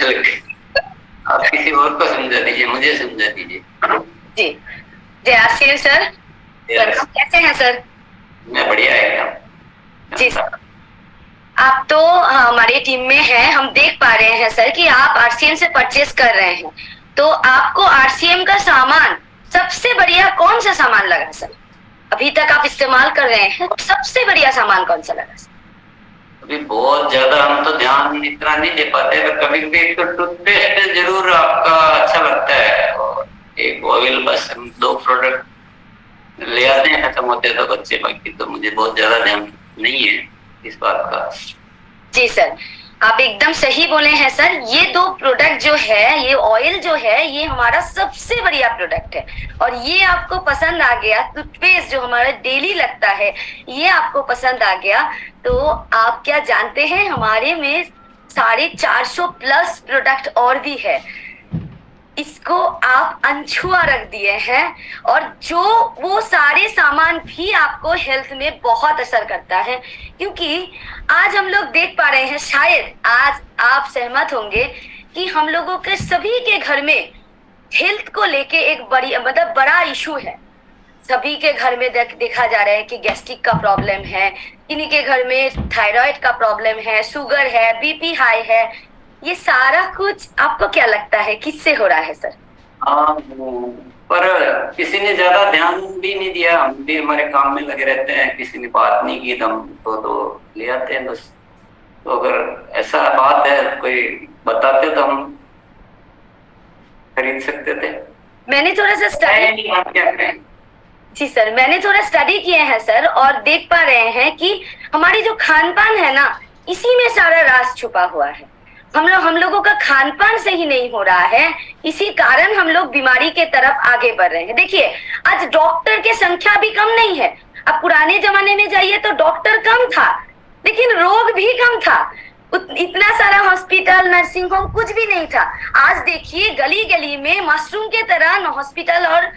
आप किसी और को समझा दीजिए, मुझे समझा दीजिए। जी जय आशीष सर। कैसे हैं सर? मैं बढ़िया एकदम। जी सर, आप तो हमारी टीम में हैं, हम देख पा रहे हैं सर कि आप आरसीएम से परचेस कर रहे हैं, तो आपको आरसीएम का सामान सबसे बढ़िया कौन सा सामान लगा सर? अभी तक आप इस्तेमाल कर रहे हैं, सबसे बढ़िया सामान कौन सा लगा सर? अभी बहुत ज्यादा हम तो ध्यान इतना नहीं दे पाते, पर कभी कभी एक तो टूथपेस्ट जरूर आपका अच्छा लगता है, और एक ऑयल, बस हम 2 प्रोडक्ट ले आते हैं, खत्म होते हैं तो बच्चे, बाकी तो मुझे बहुत ज्यादा ध्यान नहीं है इस बात का। जी सर, आप एकदम सही बोले हैं सर। ये 2 प्रोडक्ट जो है, ये ऑयल जो है, ये हमारा सबसे बढ़िया प्रोडक्ट है, और ये आपको पसंद आ गया। टूथपेस्ट जो हमारा डेली लगता है, ये आपको पसंद आ गया, तो आप क्या जानते हैं हमारे में 450 प्लस प्रोडक्ट और भी है। इसको आप अनछुआ रख दिए हैं, और जो वो सारे सामान भी आपको हेल्थ में बहुत असर करता है, क्योंकि आज हम लोग देख पा रहे हैं, शायद आज आप सहमत होंगे कि हम लोगों के सभी के घर में हेल्थ को लेके एक बड़ा इशू है। सभी के घर में देखा जा रहा है कि गैस्ट्रिक का प्रॉब्लम है, किन्हीं के घर में थायराइड का प्रॉब्लम है, शुगर है, बीपी हाई है। ये सारा कुछ आपको क्या लगता है किससे हो रहा है सर? पर किसी ने ज्यादा ध्यान भी नहीं दिया, हम भी हमारे काम में लगे रहते हैं, किसी ने बात नहीं की, हम तो ले आते हैं बस। तो अगर ऐसा बात है, कोई बताते तो हम खरीद सकते थे। मैंने थोड़ा सा स्टडी, क्या करें? जी सर, मैंने थोड़ा स्टडी किए हैं सर, और देख पा रहे हैं कि हमारी जो खान पान है ना, इसी में सारा राज छुपा हुआ है। हम लोगों का खान पान सही नहीं हो रहा है, इसी कारण हम लोग बीमारी के तरफ आगे बढ़ रहे हैं। देखिए, आज डॉक्टर की संख्या भी कम नहीं है। अब पुराने जमाने में जाइए तो डॉक्टर कम था, लेकिन रोग भी कम था। इतना सारा हॉस्पिटल, नर्सिंग होम कुछ भी नहीं था। आज देखिए, गली गली में मशरूम के तरह हॉस्पिटल और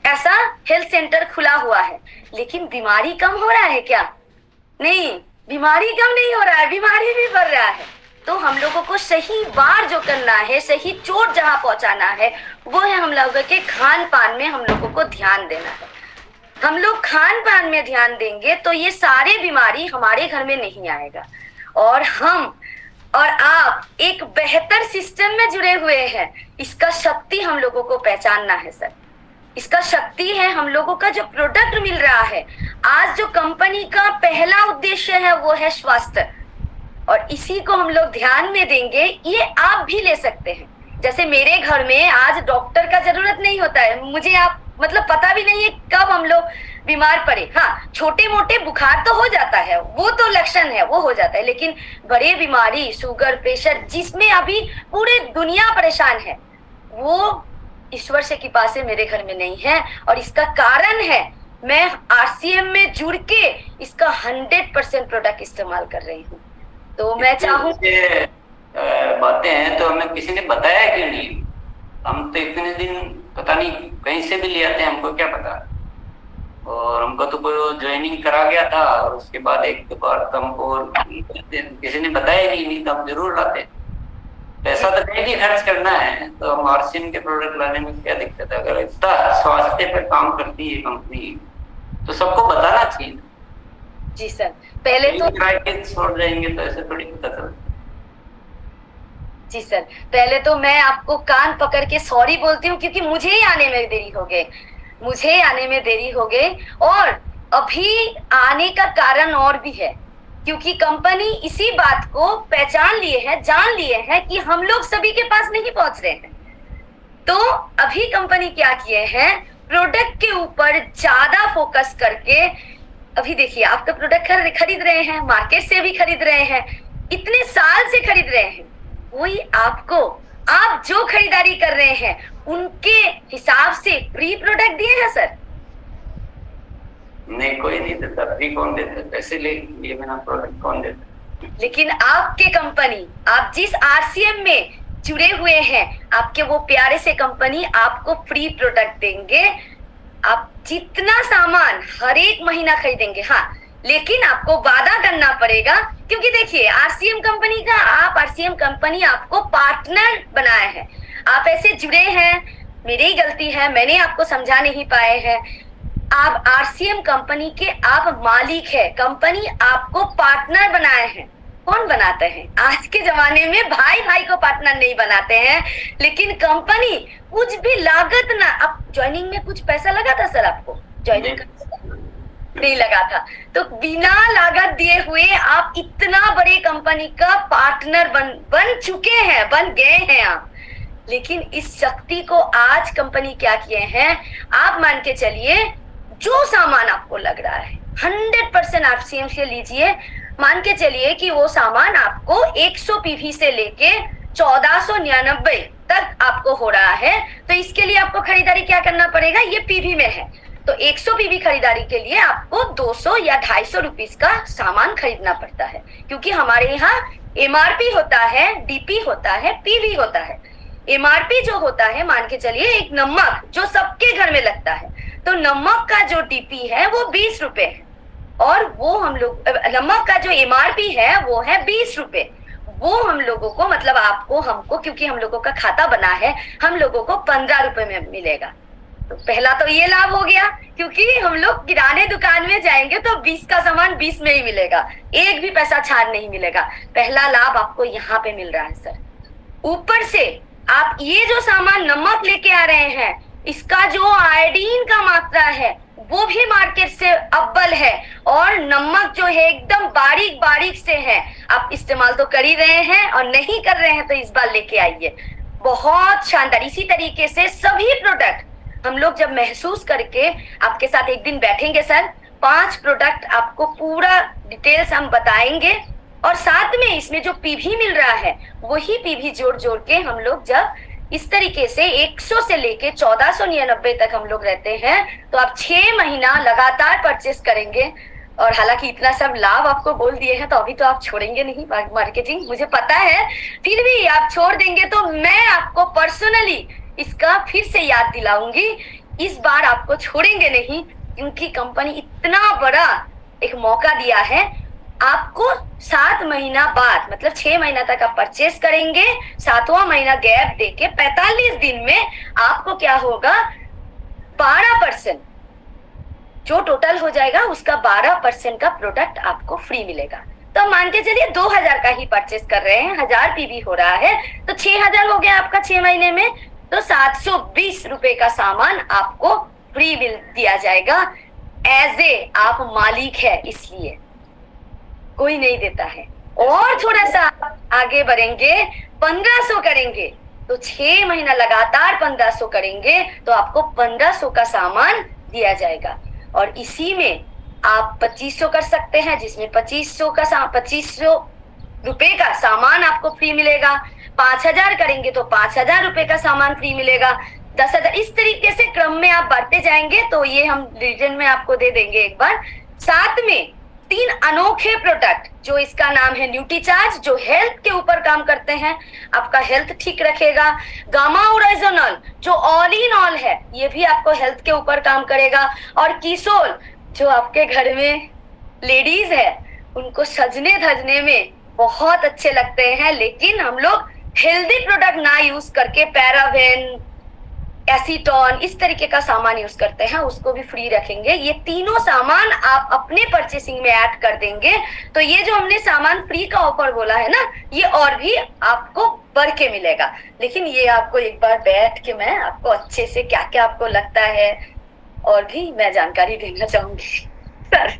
ऐसा हेल्थ सेंटर खुला हुआ है, लेकिन बीमारी कम हो रहा है क्या? नहीं, बीमारी कम नहीं हो रहा है, बीमारी भी बढ़ रहा है। तो हम लोगों को सही बार जो करना है, सही चोट जहां पहुंचाना है, वो है हम लोगों के खान पान में हम लोगों को ध्यान देना है। हम लोग खान पान में ध्यान देंगे तो ये सारे बीमारी हमारे घर में नहीं आएगा, और हम और आप एक बेहतर सिस्टम में जुड़े हुए हैं। इसका शक्ति हम लोगों को पहचानना है सर। इसका शक्ति है हम लोगों का जो प्रोडक्ट मिल रहा है। आज जो कंपनी का पहला उद्देश्य है वो है स्वास्थ्य, और इसी को हम लोग ध्यान में देंगे। ये आप भी ले सकते हैं। जैसे मेरे घर में आज डॉक्टर का जरूरत नहीं होता है, मुझे आप पता भी नहीं है कब हम लोग बीमार पड़े। हाँ, छोटे मोटे बुखार तो हो जाता है, वो तो लक्षण है, वो हो जाता है, लेकिन बड़े बीमारी, शुगर, प्रेशर, जिसमें अभी पूरी दुनिया परेशान है, वो ईश्वर से कृपा से मेरे घर में नहीं है। और इसका कारण है मैं आरसीएम में जुड़ के इसका 100% प्रोडक्ट इस्तेमाल कर रही हूँ। तो मैं चाहूँ, बातें हैं तो हमें किसी ने बताया क्यों नहीं? हम तो इतने दिन पता नहीं कहीं से भी ले आते हैं, हमको क्या पता। और हमको तो कोई ज्वाइनिंग करा गया था, और उसके बाद एक दो बार तो हमको किसी ने बताया ही नहीं, तो हम जरूर लाते। पैसा तो कहीं भी खर्च करना है, तो हम आरसीएम के प्रोडक्ट लाने में क्या दिक्कत है? अगर इतना स्वास्थ्य पर काम करती है कंपनी, तो सबको बताना चाहिए। जी सर, पहले तो छोड़ जाएंगे तो ऐसे थोड़ी पता चलता। जी सर, पहले तो मैं आपको कान पकड़ के सॉरी बोलती हूँ, क्योंकि मुझे ही आने में देरी हो गई, और अभी आने का कारण और भी है, क्योंकि कंपनी इसी बात को पहचान लिए है, जान लिए हैं कि हम लोग सभी के पास नहीं पहुंच रहे हैं। तो अभी कंपनी क्या किए हैं, प्रोडक्ट के ऊपर ज्यादा फोकस करके, अभी देखिए आप तो प्रोडक्ट खरीद रहे हैं, मार्केट से भी खरीद रहे हैं, इतने साल से खरीद रहे हैं, वही आपको, आप जो खरीदारी कर रहे हैं उनके हिसाब से फ्री प्रोडक्ट दिए हैं सर? नहीं, कोई नहीं देता। फ्री कौन देता? पैसे ले लिए बिना प्रोडक्ट कौन देता? लेकिन आपके कंपनी, आप जिस आरसीएम में जुड़े हुए हैं, आपके वो प्यारे से कंपनी आपको फ्री प्रोडक्ट देंगे। आप जितना सामान हर एक महीना खरीदेंगे, हाँ, लेकिन आपको वादा करना पड़ेगा, क्योंकि देखिए आरसीएम कंपनी का आरसीएम कंपनी आपको पार्टनर बनाया है, आप ऐसे जुड़े हैं, मेरी ही गलती है, मैंने आपको समझा नहीं पाए हैं। आप आरसीएम कंपनी के आप मालिक है, कंपनी आपको पार्टनर बनाए हैं। कौन बनाते हैं? आज के जमाने में भाई भाई को पार्टनर नहीं बनाते हैं, लेकिन कंपनी कुछ भी लागत ना, अब ज्वाइनिंग में कुछ पैसा लगा था सर आपको? ज्वाइनिंग नहीं लगा था, तो बिना लागत दिए हुए आप इतना बड़ी कंपनी का पार्टनर बन चुके हैं, बन गए हैं आप। लेकिन इस शक्ति को आज कंपनी क्या किए हैं, आप मान के चलिए जो सामान आपको लग रहा है 100% आप सीएम से लीजिए, मान के चलिए कि वो सामान आपको 100 पीवी से लेके 1499 तक आपको हो रहा है, तो इसके लिए आपको खरीदारी क्या करना पड़ेगा, ये पीवी में है, तो 100 पीवी खरीदारी के लिए आपको 200 या 250 रुपीस का सामान खरीदना पड़ता है, क्योंकि हमारे यहाँ एमआरपी होता है, डीपी होता है, पीवी होता है। एमआरपी जो होता है, मान के चलिए एक नमक जो सबके घर में लगता है, तो नमक का जो डीपी है वो 20 रुपए है, और वो हम लोग नमक का जो एमआरपी है वो है 20 रुपए, वो हम लोगों को मतलब आपको हमको, क्योंकि हम लोगों का खाता बना है, हम लोगों को 15 रुपए में मिलेगा। तो पहला तो ये लाभ हो गया, क्योंकि हम लोग किराने दुकान में जाएंगे तो 20 का सामान 20 में ही मिलेगा, एक भी पैसा छाड़ नहीं मिलेगा। पहला लाभ आपको यहाँ पे मिल रहा है सर। ऊपर से आप ये जो सामान नमक लेके आ रहे हैं, इसका जो आयोडीन का मात्रा है वो भी मार्केट से अव्वल है, और नमक जो है एकदम बारीक बारीक से है। आप इस्तेमाल तो कर ही रहे हैं, और नहीं कर रहे हैं तो इस बार लेके आइए, बहुत शानदार। इसी तरीके से सभी प्रोडक्ट हम लोग जब महसूस करके आपके साथ एक दिन बैठेंगे सर, 5 प्रोडक्ट आपको पूरा डिटेल्स हम बताएंगे, और साथ में इसमें जो पीवी मिल रहा है वही पीवी जोड़ जोड़ के हम लोग जब इस तरीके से 100 से लेके 1499 तक हम लोग रहते हैं, तो आप 6 महीना लगातार परचेस करेंगे। और हालांकि इतना सब लाभ आपको बोल दिए हैं, तो अभी तो आप छोड़ेंगे नहीं मार्केटिंग, मुझे पता है, फिर भी आप छोड़ देंगे तो मैं आपको पर्सनली इसका फिर से याद दिलाऊंगी। इस बार आपको छोड़ेंगे नहीं, क्योंकि कंपनी इतना बड़ा एक मौका दिया है आपको। 7 महीना बाद मतलब 6 महीना तक आप परचेस करेंगे, 7वां महीना गैप देके 45 दिन में आपको क्या होगा, 12% जो टोटल हो जाएगा उसका 12% का प्रोडक्ट आपको फ्री मिलेगा। तो मान के चलिए 2000 का ही परचेस कर रहे हैं, 1000 पीवी हो रहा है, तो 6000 हो गया आपका 6 महीने में, तो 720 रुपए का सामान आपको फ्री मिल दिया जाएगा। एज ए आप मालिक है, इसलिए कोई नहीं देता है। और थोड़ा सा आगे बढ़ेंगे, 1500 करेंगे तो 6 महीना लगातार 1500 करेंगे तो आपको 1500 का सामान दिया जाएगा। और इसी में आप 2500 कर सकते हैं, जिसमें 2500 रुपए का सामान आपको फ्री मिलेगा। 5000 करेंगे तो 5000 रुपए का सामान फ्री मिलेगा। 10,000 इस तरीके से क्रम में आप बढ़ते जाएंगे, तो ये हम डिटेल में आपको दे देंगे एक बार। साथ में 3 अनोखे प्रोडक्ट, जो इसका नाम है न्यूट्रीचार्ज, जो हेल्थ के ऊपर काम करते हैं, आपका हेल्थ ठीक रखेगा। गामा ओरिजिनल जो ऑल इन ऑल है, ये भी आपको हेल्थ के ऊपर काम करेगा। और किसोल जो आपके घर में लेडीज है उनको सजने धजने में बहुत अच्छे लगते हैं, लेकिन हम लोग हेल्दी प्रोडक्ट ना यूज करके पैराबेन, एसीटोन इस तरीके का सामान यूज करते हैं, उसको भी फ्री रखेंगे। ये तीनों सामान आप अपने परचेसिंग में ऐड कर देंगे तो ये जो हमने सामान फ्री का ऑफर बोला है ना, ये और भी आपको बढ़ के मिलेगा। लेकिन ये आपको एक बार बैठ के मैं आपको अच्छे से क्या क्या आपको लगता है और भी मैं जानकारी देना चाहूंगी सर।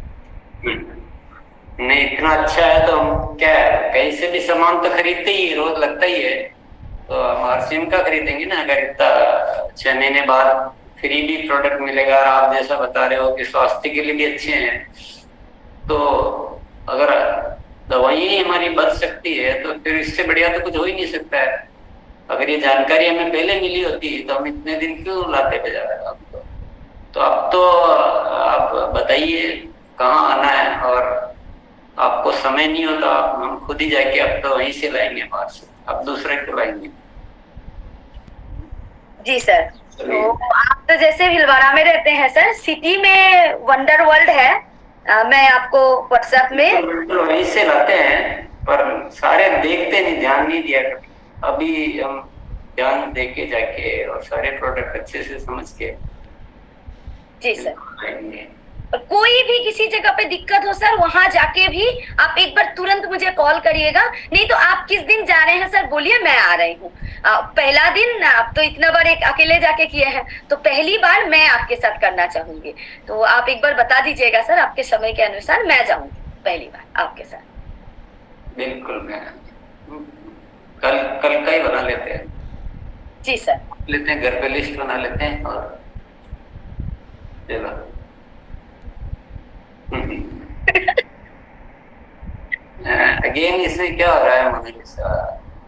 नहीं, इतना अच्छा है तो हम क्या है, कहीं से भी सामान तो खरीदते ही, रोज लगता ही है, तो हम आरसीएम का खरीदेंगे ना। अगर इतना 6 महीने बाद फ्री भी प्रोडक्ट मिलेगा, और आप जैसा बता रहे हो कि स्वास्थ्य के लिए भी अच्छे हैं, तो अगर दवाई हमारी बच सकती है तो फिर इससे बढ़िया तो कुछ हो ही नहीं सकता है। अगर ये जानकारी हमें पहले मिली होती तो हम इतने दिन क्यों लाते बाजार आपको। तो अब तो आप बताइए कहाँ आना है, और आपको समय नहीं होता, हम खुद ही जाके अब तो वहीं से लाएंगे बाहर से, अब दूसरे को लाएंगे। जी सर, तो आप तो जैसे भिलवाड़ा में रहते हैं सर, सिटी में वंडर वर्ल्ड है, मैं आपको व्हाट्सएप में बिल्कुल वहीं से लाते हैं, पर सारे देखते नहीं, ध्यान नहीं दिया कभी। अभी हम ध्यान देके जाके और सारे प्रोडक्ट अच्छे से समझ के जी सर। आएंगे। कोई भी किसी जगह पे दिक्कत हो सर, वहां जाके भी आप एक बार तुरंत मुझे कॉल करिएगा। नहीं तो आप किस दिन जा रहे हैं सर बोलिए, मैं आ रही हूँ। पहला दिन आप तो इतना बार एक अकेले जाके किए हैं, तो पहली बार मैं आपके साथ करना चाहूंगी। तो आप एक बार बता दीजिएगा सर, आपके समय के अनुसार मैं जाऊंगी पहली बार आपके साथ। बिल्कुल, मैं कल का ही बना लेते हैं। जी सर। लेते हैं, घर पे लिस्ट बना लेते हैं और चलो। अगेन इसमें क्या हो रहा है मुझे,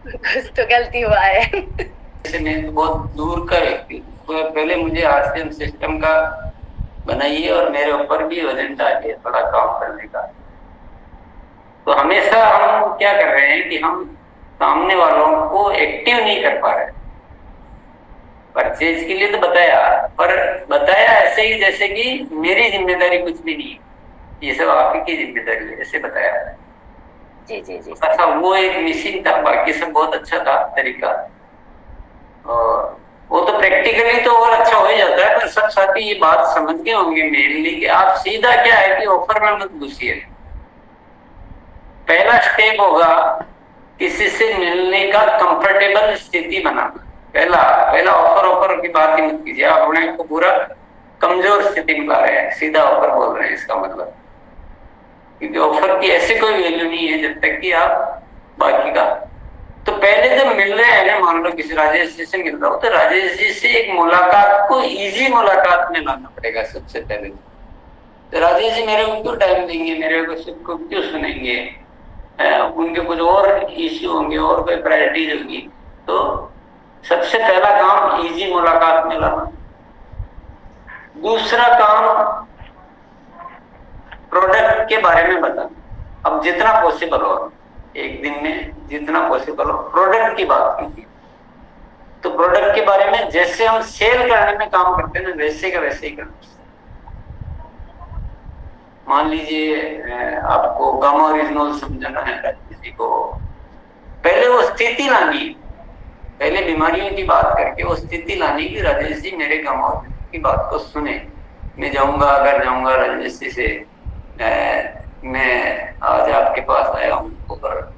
कुछ तो गलती हुआ है। मैं तो बहुत दूर का व्यक्ति, तो पहले मुझे आरसीएम सिस्टम का बनाइए और मेरे ऊपर भी वजन डालिए थोड़ा काम करने का। तो हमेशा हम क्या कर रहे हैं कि हम सामने वालों को एक्टिव नहीं कर पा रहे। परचेज के लिए तो बताया, पर बताया ऐसे ही जैसे कि मेरी जिम्मेदारी कुछ भी नहीं है, ये सब आपकी जिम्मेदारी है, ऐसे बताया। जी जी जी। अच्छा, वो एक मिसिंग था, बाकी सब बहुत अच्छा था तरीका। और वो तो प्रैक्टिकली तो और अच्छा हो ही जाता है, पर सब साथी ये बात समझ गए होंगे मेनली कि आप सीधा क्या है कि ऑफर में मत घुसिए। पहला स्टेप होगा किसी से मिलने का कंफर्टेबल स्थिति बनाना। पहला ऑफर की बात ही मत कीजिए, आप अपने को पूरा कमजोर स्थिति में ला रहे हैं, सीधा ऑफर बोल रहे हैं इसका मतलब। क्योंकि ऑफर की ऐसे कोई वैल्यू नहीं है जब तक कि आप बाकी का। तो पहले जब मिल रहे हैं ना, मान लो किसी राजेश जी से मिल रहा हो, तो राजेश जी से एक मुलाकात को इजी मुलाकात में लाना पड़ेगा सबसे पहले। तो राजेश जी मेरे को क्यों टाइम देंगे, मेरे को सबको क्यों सुनेंगे, उनके कुछ और इश्यू होंगे और कोई प्रायोरिटीज होगी। तो सबसे पहला काम इजी मुलाकात में लाना। दूसरा काम प्रोडक्ट के बारे में बताना। अब जितना पॉसिबल हो, एक दिन में जितना पॉसिबल हो प्रोडक्ट की बात कीजिए। तो प्रोडक्ट के बारे में जैसे हम सेल करने में काम करते हैं ना, वैसे का वैसे ही करना। मान लीजिए आपको गामा ओरिजिनल समझाना है किसी को, पहले वो स्थिति लानी, पहले बीमारियों की बात करके वो स्थिति लानी कि राजेश जी मेरे गामा ओरिजिनल की बात को सुने। मैं जाऊंगा, अगर जाऊंगा राजेश जी से, मैं आज आपके पास आया हूँ, पर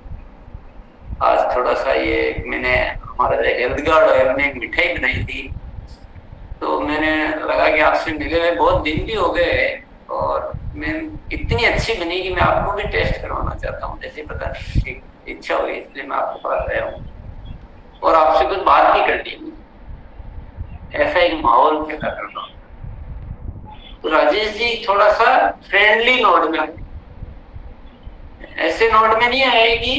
आज थोड़ा सा ये मैंने हमारा हेल्थ गार्ड ऑयल में एक मिठाई बनाई थी, तो मैंने लगा कि आपसे मिले हुए बहुत दिन भी हो गए और मैं इतनी अच्छी बनी कि मैं आपको भी टेस्ट करवाना चाहता हूँ। जैसे पता नहीं इच्छा हुई, इसलिए मैं आपके पास आया हूँ और आपसे कुछ बात भी करनी, ऐसा एक माहौल पैदा करना। तो राजेश जी थोड़ा सा फ्रेंडली नोट में, ऐसे नोट में नहीं आएगी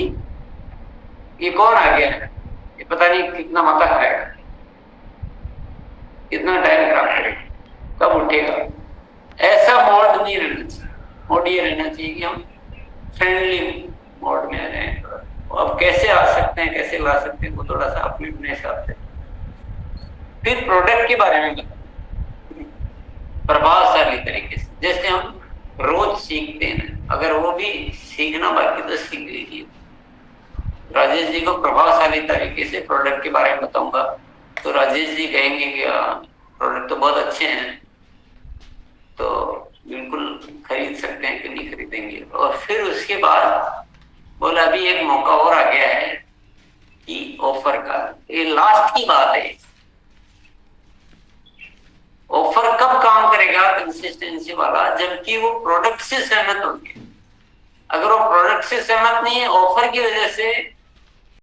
ये कौन आ गया है, ये पता नहीं कितना माता खाएगा, कितना टाइम खराब करेगा, कब उठेगा, ऐसा मोड नहीं रहना चाहिए। मोड ये रहना चाहिए कि हम फ्रेंडली मोड में आ जाए। अब कैसे आ सकते हैं, कैसे ला सकते हैं, वो थोड़ा सा अपने अपने हिसाब से। फिर प्रोडक्ट के बारे में प्रभावशाली तरीके से, जैसे हम रोज सीखते हैं, अगर वो भी सीखना बाकी तो सीख लीजिए। राजेश जी को प्रभावशाली तरीके से प्रोडक्ट के बारे में बताऊंगा, तो राजेश जी कहेंगे कि प्रोडक्ट तो बहुत अच्छे हैं, तो बिल्कुल खरीद सकते हैं कि नहीं खरीदेंगे। और फिर उसके बाद बोला अभी एक मौका और आ गया है कि ऑफर का, ये लास्ट की बात है। ऑफर कब काम करेगा कंसिस्टेंसी वाला, जबकि वो प्रोडक्ट से सहमत होंगे। अगर वो प्रोडक्ट से सहमत नहीं है, ऑफर की वजह से